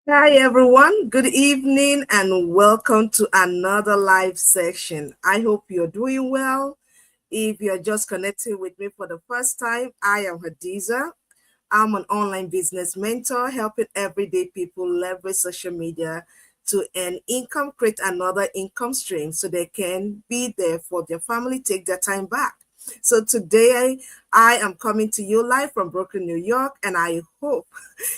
Hi everyone, good evening and welcome to another live session. I hope you're doing well. If you're just connecting with me for the first time, I am Hadiza. I'm an online business mentor helping everyday people leverage social media to earn income, create another income stream so they can be there for their family, take their time back. So today I am coming to you live from Brooklyn, New York, and I hope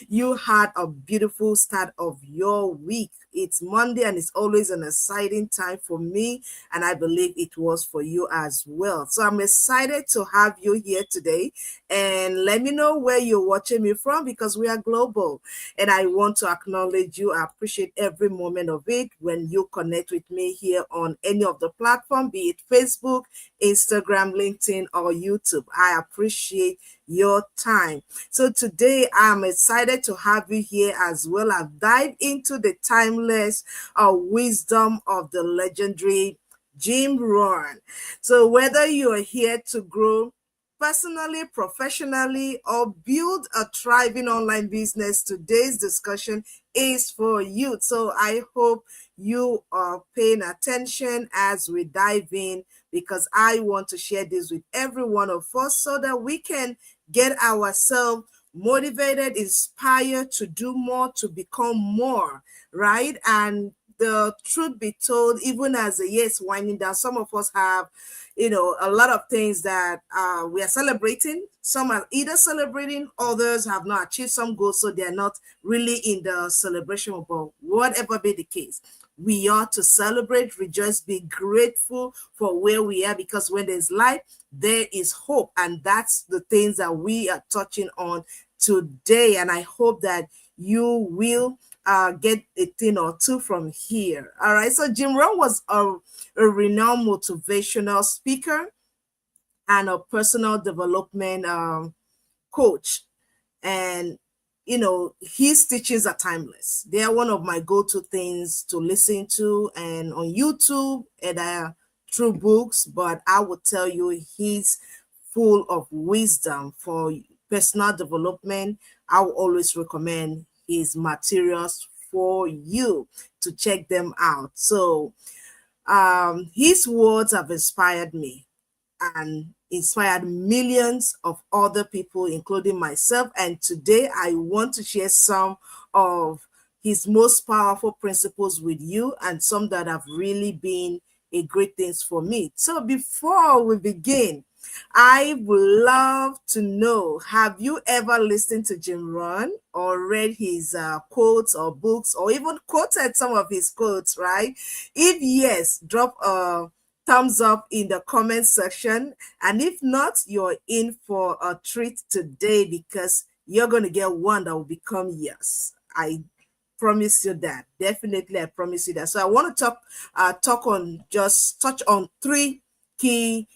you had a beautiful start of your week. It's Monday and it's always an exciting time for me, and I believe it was for you as well. So I'm excited to have you here today, and let me know where you're watching me from because we are global. And I want to acknowledge you. I appreciate every moment of it when you connect with me here on any of the platform, be it Facebook, Instagram, LinkedIn, or YouTube. I appreciate your time. So today I'm excited to have you here as well as dive into the timeless wisdom of the legendary Jim Rohn. So whether you are here to grow personally, professionally, or build a thriving online business, today's discussion is for you. So I hope you are paying attention as we dive in because I want to share this with every one of us so that we can get ourselves motivated, inspired to do more, to become more, right? And the truth be told, even as the years winding down, some of us have, a lot of things that we are celebrating. Some are either celebrating, others have not achieved some goals, so they're not really in the celebration. But whatever be the case, we ought to celebrate, rejoice, be grateful for where we are because when there's life, there is hope. And that's the things that we are touching on today. And I hope that you will get a thing or two from here. All right. So Jim Rohn was a renowned motivational speaker and a personal development coach. And his teachings are timeless. They are one of my go-to things to listen to and on YouTube and through books, but I would tell you he's full of wisdom for personal development. I will always recommend his materials for you to check them out. So his words have inspired me and inspired millions of other people, including myself. And today I want to share some of his most powerful principles with you and some that have really been a great things for me. So before we begin, I would love to know, have you ever listened to Jim Rohn or read his quotes or books or even quoted some of his quotes, right? If yes, drop a thumbs up in the comment section. And if not, you're in for a treat today because you're going to get one that will become yours. I promise you that. Definitely, I promise you that. So I want to talk on just touch on three key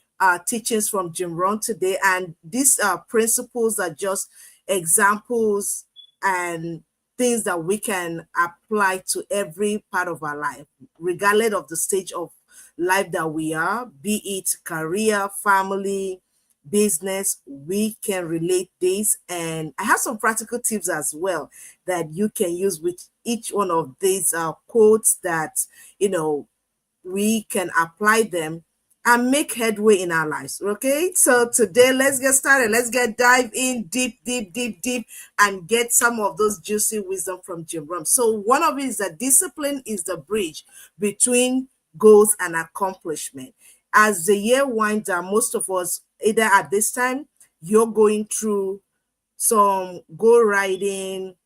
teachings from Jim Rohn today, and these principles are just examples and things that we can apply to every part of our life, regardless of the stage of life that we are, be it career, family, business, we can relate this. And I have some practical tips as well that you can use with each one of these quotes that, we can apply them and make headway in our lives. Okay, so today let's get started. Let's get dive in deep, deep, deep, deep, and get some of those juicy wisdom from Jim Rohn. So one of it is that discipline is the bridge between goals and accomplishment. As the year winds down, most of us, either at this time, you're going through some goal writing,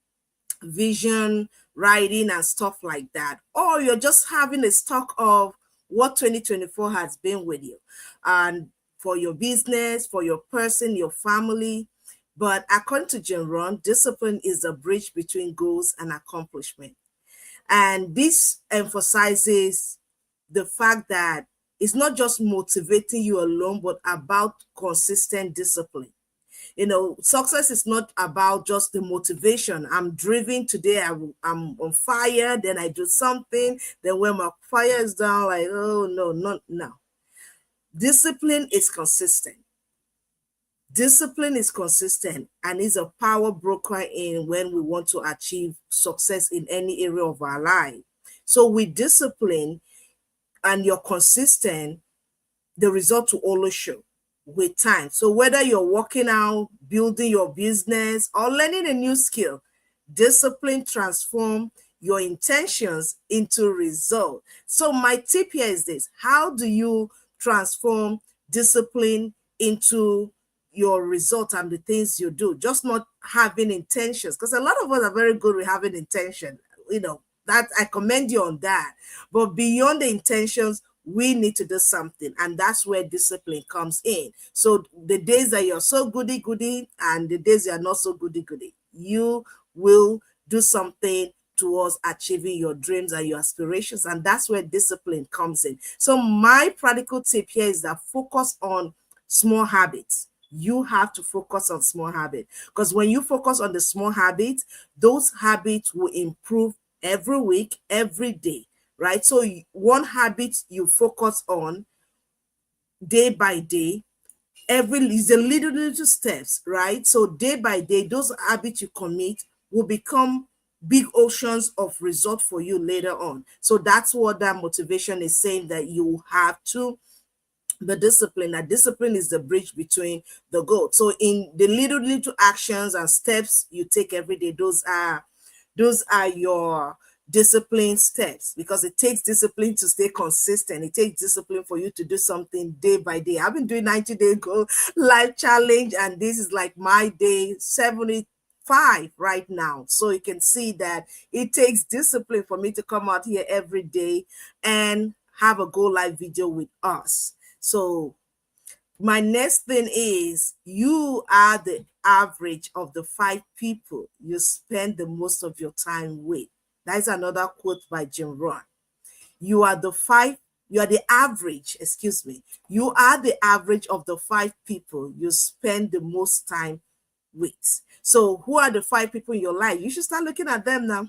vision writing and stuff like that, or you're just having a stock of what 2024 has been with you and for your business, for your person, your family. But according to Jim Rohn, discipline is the bridge between goals and accomplishment. And this emphasizes the fact that it's not just motivating you alone, but about consistent discipline. Success is not about just the motivation. I'm driven today, I'm on fire, then I do something, then when my fire is down, like, oh no, not now. Discipline is consistent. Discipline is consistent and is a power broker in when we want to achieve success in any area of our life. So with discipline and you're consistent, the result will always show with time. So whether you're working out, building your business, or learning a new skill, discipline transform your intentions into result. So my tip here is this: how do you transform discipline into your result and the things you do? Just not having intentions, because a lot of us are very good with having intention, that I commend you on that. But beyond the intentions, we need to do something, and that's where discipline comes in. So the days that you're so goody goody and the days you're not so goody goody, you will do something towards achieving your dreams and your aspirations, and that's where discipline comes in. So my practical tip here is that focus on small habits. You have to focus on small habits, because when you focus on the small habits, those habits will improve every week, every day, right? So one habit you focus on day by day, every is the little steps, right? So day by day, those habits you commit will become big oceans of result for you later on. So that's what that motivation is saying, that you have to the discipline. That discipline is the bridge between the goal. So in the little actions and steps you take every day, those are your discipline steps, because it takes discipline to stay consistent. It takes discipline for you to do something day by day. I've been doing 90-day goal life challenge, and this is like my day 75 right now. So you can see that it takes discipline for me to come out here every day and have a go live video with us. So my next thing is, you are the average of the 5 people you spend the most of your time with. That is another quote by Jim Rohn. You are the average, excuse me. You are the average of the 5 people you spend the most time with. So who are the 5 people in your life? You should start looking at them now,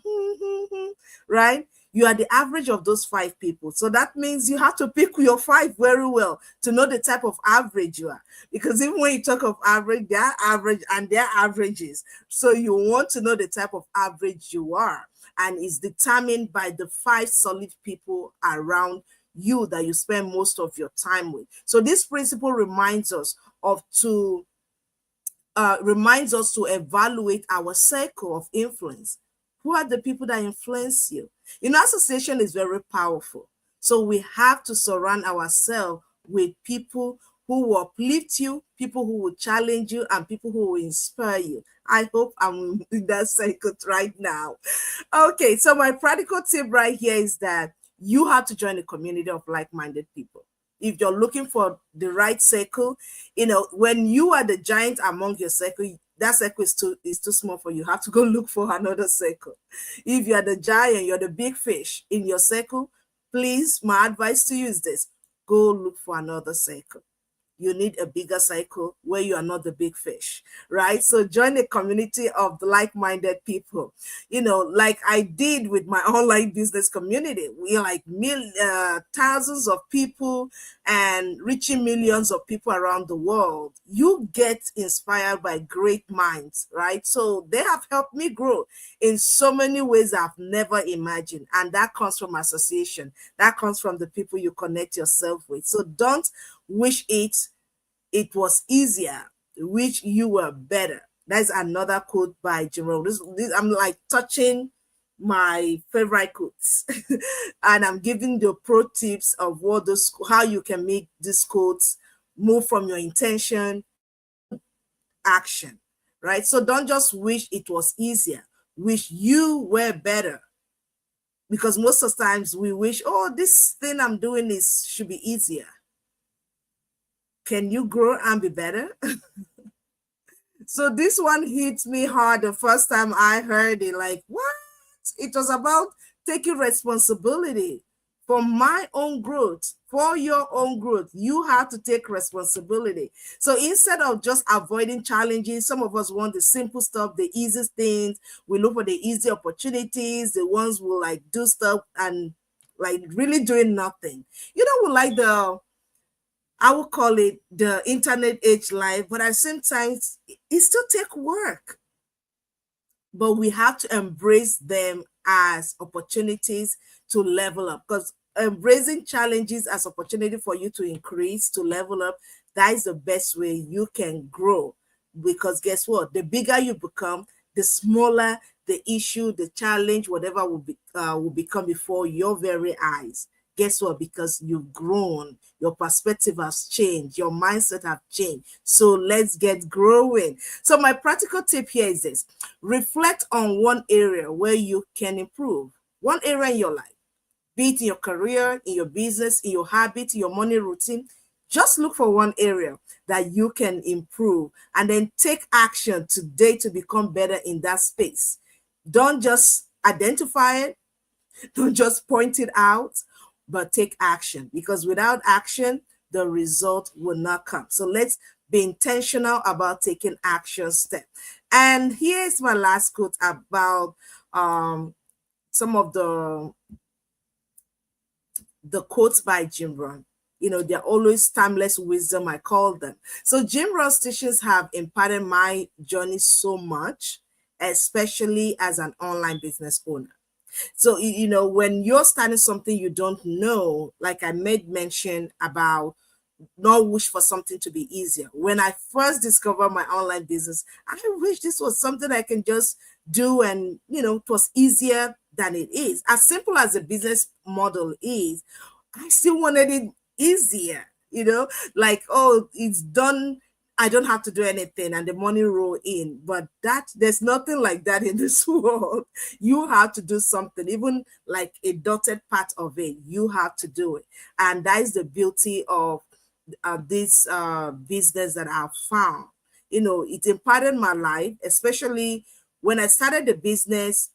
right? You are the average of those 5 people. So that means you have to pick your 5 very well to know the type of average you are. Because even when you talk of average, they are average and they're averages. So you want to know the type of average you are. And it's determined by the 5 solid people around you that you spend most of your time with. So this principle reminds us to evaluate our circle of influence. Who are the people that influence you? Association is very powerful. So we have to surround ourselves with people who will uplift you, people who will challenge you, and people who will inspire you. I hope I'm in that circle right now. Okay, so my practical tip right here is that you have to join a community of like-minded people. If you're looking for the right circle, when you are the giant among your circle, that circle is too small for you. You have to go look for another circle. If you're the giant, you're the big fish in your circle, please, my advice to you is this: go look for another circle. You need a bigger cycle where you are not the big fish, right? So join a community of like-minded people, like I did with my online business community. We like thousands of people and reaching millions of people around the world. You get inspired by great minds, right? So they have helped me grow in so many ways I've never imagined. And that comes from association. That comes from the people you connect yourself with. So don't wish it was easier, wish you were better. That's another quote by Jim Rohn. I'm like touching my favorite quotes and I'm giving the pro tips of how you can make these quotes move from your intention action, right? So don't just wish it was easier, wish you were better. Because most of the times we wish, oh, this thing I'm doing should be easier. Can you grow and be better? So this one hit me hard the first time I heard it. Like, what? It was about taking responsibility for my own growth, for your own growth. You have to take responsibility. So instead of just avoiding challenges, some of us want the simple stuff, the easiest things. We look for the easy opportunities, the ones who like do stuff and like really doing nothing. We like I would call it the internet age life, but at the same time, it still take work. But we have to embrace them as opportunities to level up, because embracing challenges as opportunity for you to increase, to level up, that is the best way you can grow. Because guess what, the bigger you become, the smaller the issue, the challenge, whatever will become before your very eyes. Guess what? Because you've grown, your perspective has changed, your mindset have changed. So let's get growing. So my practical tip here is this: reflect on one area where you can improve. One area in your life, be it in your career, in your business, in your habit, in your morning routine. Just look for one area that you can improve and then take action today to become better in that space. Don't just identify it, don't just point it out, but take action, because without action, the result will not come. So let's be intentional about taking action step. And here's my last quote about some of the quotes by Jim Rohn. You know, they're always timeless wisdom, I call them. So Jim Rohn's teachings have imparted my journey so much, especially as an online business owner. So, you know, when you're starting something you don't know, like I made mention about not wish for something to be easier. When I first discovered my online business, I wish this was something I can just do, and, you know, it was easier than it is. As simple as the business model is, I still wanted it easier, you know, like, oh, it's done. I don't have to do anything and the money roll in. But that there's nothing like that in this world. You have to do something, even like a dotted part of it. You have to do it. And that is the beauty of this business that I've found. You know, it imparted my life, especially when I started the business.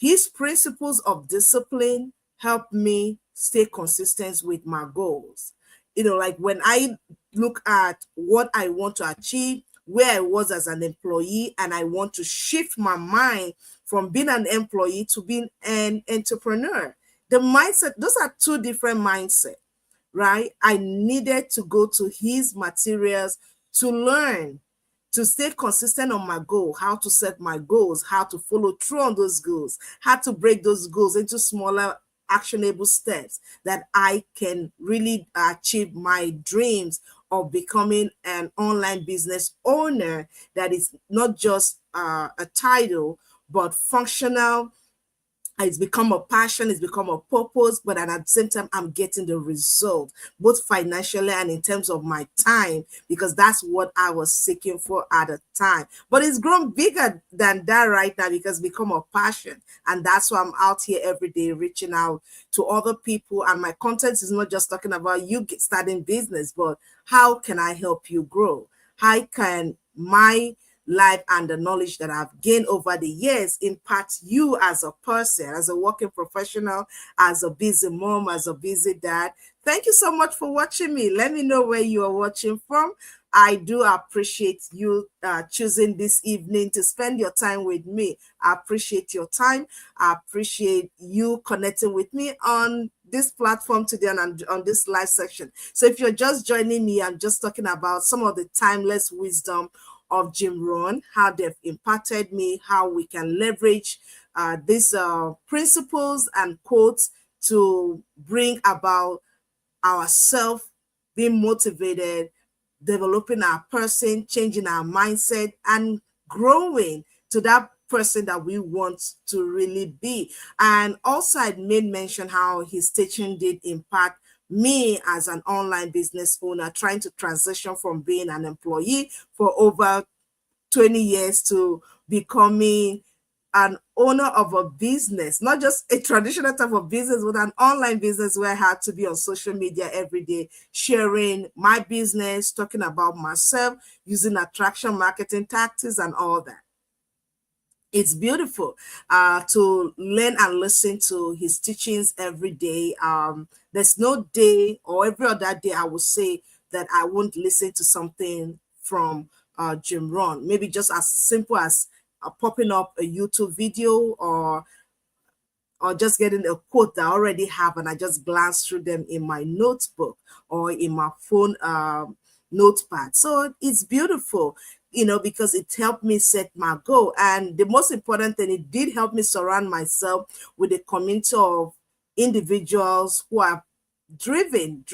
His principles of discipline helped me stay consistent with my goals. You know, like when I look at what I want to achieve, where I was as an employee, and I want to shift my mind from being an employee to being an entrepreneur. The mindset, those are two different mindsets, right? I needed to go to his materials to learn, to stay consistent on my goal, how to set my goals, how to follow through on those goals, how to break those goals into smaller actionable steps that I can really achieve my dreams of becoming an online business owner that is not just a title, but functional. It's become a passion, it's become a purpose, but at the same time, I'm getting the result, both financially and in terms of my time, because that's what I was seeking for at the time. But it's grown bigger than that right now, because it's become a passion. And that's why I'm out here every day reaching out to other people. And my content is not just talking about you starting business, but how can I help you grow? How can my life and the knowledge that I've gained over the years impact you as a person, as a working professional, as a busy mom, as a busy dad? Thank you so much for watching me. Let me know where you are watching from. I do appreciate you choosing this evening to spend your time with me. I appreciate your time. I appreciate you connecting with me on this platform today and on this live section. So if you're just joining me, I'm just talking about some of the timeless wisdom of Jim Rohn, how they've impacted me, how we can leverage these principles and quotes to bring about ourselves being motivated, developing our person, changing our mindset, and growing to that person that we want to really be. And also, I made mention how his teaching did impact me as an online business owner, trying to transition from being an employee for over 20 years to becoming an owner of a business, not just a traditional type of business, but an online business where I had to be on social media every day, sharing my business, talking about myself, using attraction marketing tactics and all that. It's beautiful to learn and listen to his teachings every day. There's no day or every other day I would say that I won't listen to something from Jim Rohn. Maybe just as simple as popping up a YouTube video or or just getting a quote that I already have and I just glance through them in my notebook or in my phone notepad. So it's beautiful, because it helped me set my goal. And the most important thing, it did help me surround myself with a community of individuals who are driven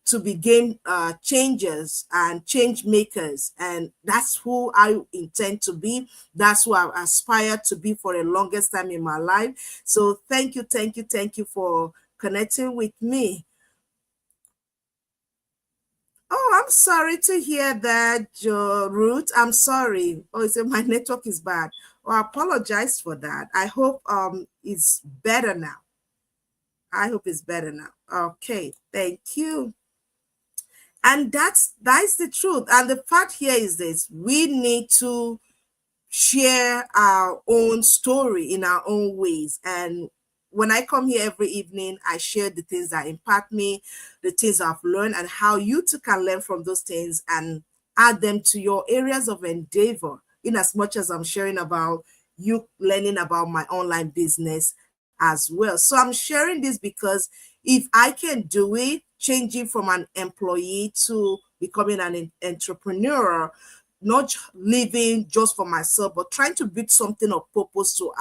to be game changers and change makers. And that's who I intend to be. That's who I aspire to be for the longest time in my life. So thank you for connecting with me. Oh, I'm sorry to hear that, Ruth. I'm sorry. Oh, so my network is bad. Oh, I apologize for that. I hope it's better now. I hope it's better now. Okay, thank you. And that's the truth. And the fact here is this: we need to share our own story in our own ways. And when I come here every evening, I share the things that impact me, the things I've learned, and how you too can learn from those things and add them to your areas of endeavor, in as much as I'm sharing about you learning about my online business as well. So I'm sharing this because if I can do it, changing from an employee to becoming an entrepreneur, not living just for myself, but trying to build something of purpose to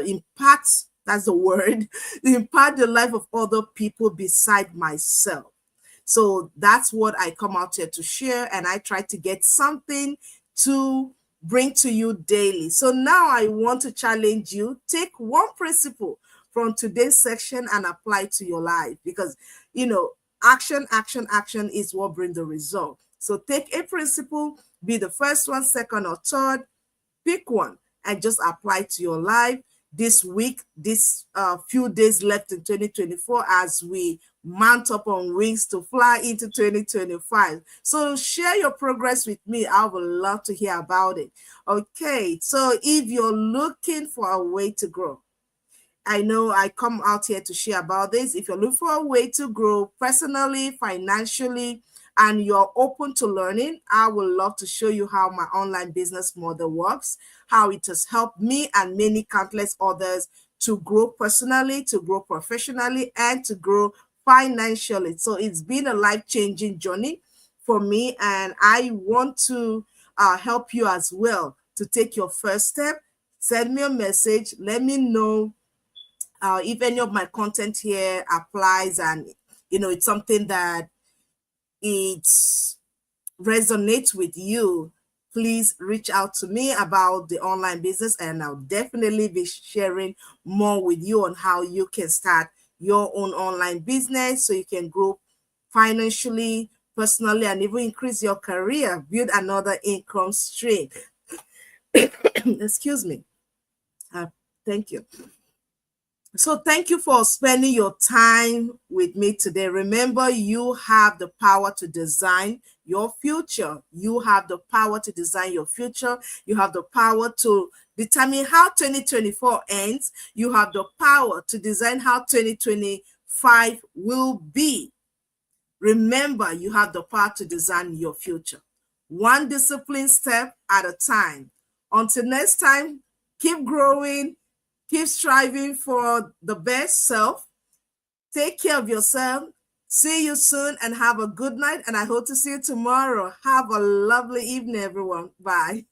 impact, that's the word, impact the life of other people beside myself. So that's what I come out here to share, and I try to get something to bring to you daily. So now I want to challenge you. Take one principle from today's section and apply to your life, because action is what brings the result. So take a principle, be the first one, second, or third, pick one and just apply to your life this week, this few days left in 2024, as we mount up on wings to fly into 2025. So share your progress with me. I would love to hear about it. Okay, so if you're looking for a way to grow, I know I come out here to share about this. If you're looking for a way to grow personally, financially, and you're open to learning, I would love to show you how my online business model works, how it has helped me and many countless others to grow personally, to grow professionally, and to grow financially. So it's been a life-changing journey for me, and I want to help you as well to take your first step. Send me a message. Let me know if any of my content here applies, and it's something that it resonates with you. Please reach out to me about the online business, and I'll definitely be sharing more with you on how you can start your own online business so you can grow financially, personally, and even increase your career, build another income stream. Excuse me. Thank you. So thank you for spending your time with me today. Remember, you have the power to design your future. You have the power to design your future. You have the power to determine how 2024 ends. You have the power to design how 2025 will be. Remember, you have the power to design your future. One discipline step at a time. Until next time, keep growing, keep striving for the best self. Take care of yourself. See you soon and have a good night. And I hope to see you tomorrow. Have a lovely evening, everyone. Bye.